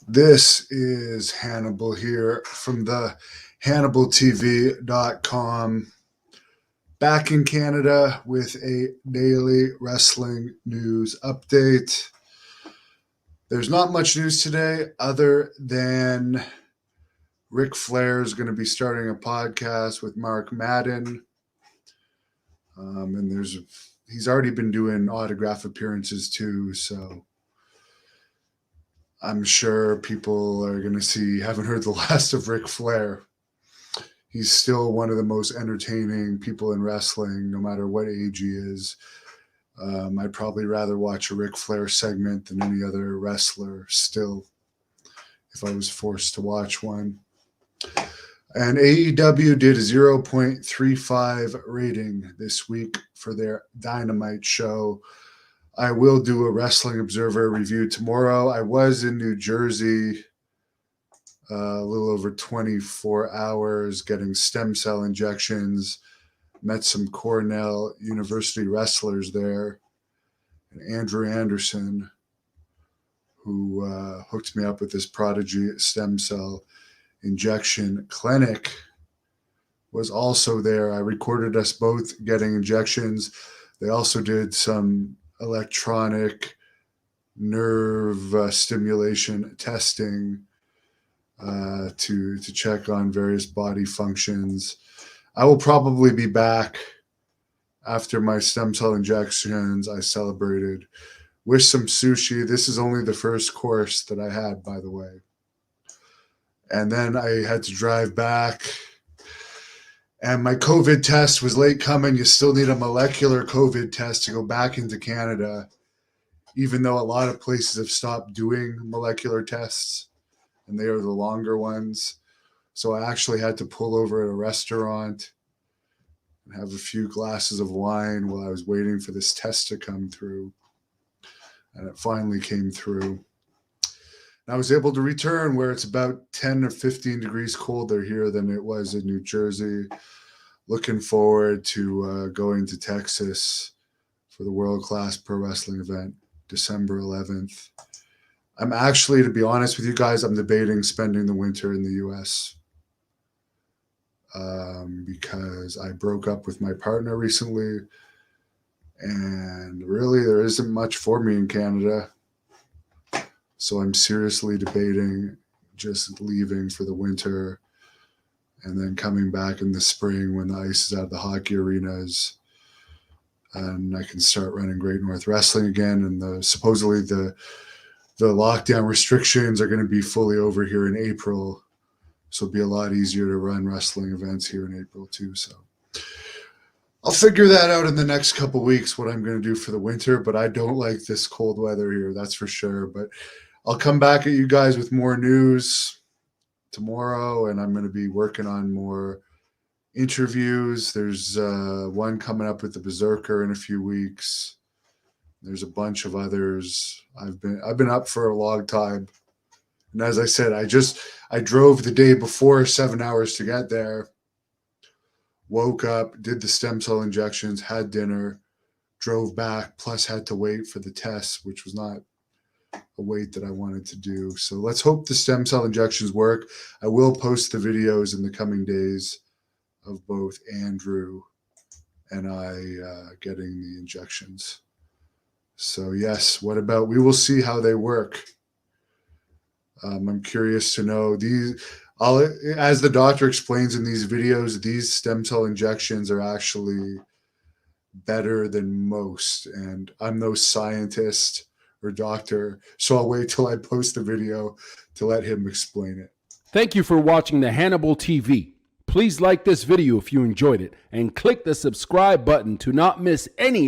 This is Hannibal here from the HannibalTV.com, back in Canada with a daily wrestling news update. There's not much news today other than Ric Flair is going to be starting a podcast with Mark Madden. And he's already been doing autograph appearances too, so I'm sure people are going to haven't heard the last of Ric Flair. He's still one of the most entertaining people in wrestling, no matter what age he is. I'd probably rather watch a Ric Flair segment than any other wrestler still, if I was forced to watch one. And AEW did a 0.35 rating this week for their Dynamite show. I will do a Wrestling Observer review tomorrow. I was in New Jersey a little over 24 hours getting stem cell injections. Met some Cornell University wrestlers there. And Andrew Anderson, who hooked me up with this Prodigy stem cell injection clinic, was also there. I recorded us both getting injections. They also did some electronic nerve stimulation testing to check on various body functions. I will probably be back after my stem cell injections. I celebrated with some sushi. This is only the first course that I had, by the way. And then I had to drive back. And my COVID test was late coming. You still need a molecular COVID test to go back into Canada, even though a lot of places have stopped doing molecular tests, and they are the longer ones. So I actually had to pull over at a restaurant and have a few glasses of wine while I was waiting for this test to come through. And it finally came through. And I was able to return where it's about 10 or 15 degrees colder here than it was in New Jersey. Looking forward to going to Texas for the World Class Pro Wrestling event, December 11th. I'm actually, to be honest with you guys, I'm debating spending the winter in the U.S. Because I broke up with my partner recently, and really there isn't much for me in Canada. So I'm seriously debating just leaving for the winter and then coming back in the spring when the ice is out of the hockey arenas and I can start running Great North Wrestling again. And supposedly the lockdown restrictions are going to be fully over here in April. So it'll be a lot easier to run wrestling events here in April too. So I'll figure that out in the next couple of weeks, what I'm going to do for the winter, but I don't like this cold weather here, that's for sure. But I'll come back at you guys with more news tomorrow, and I'm going to be working on more interviews. There's one coming up with the Berserker in a few weeks. There's a bunch of others. I've been up for a long time. And as I said, I drove the day before 7 hours to get there. Woke up, did the stem cell injections, had dinner, drove back, plus had to wait for the test, which was not a wait that I wanted to do. So let's hope the stem cell injections work. I will post the videos in the coming days of both Andrew and I getting the injections. So yes, we will see how they work. I'm curious to know as the doctor explains in these videos, these stem cell injections are actually better than most. And I'm no scientist or doctor, so I'll wait till I post the video to let him explain it. Thank you for watching the Hannibal TV. Please like this video if you enjoyed it and click the subscribe button to not miss any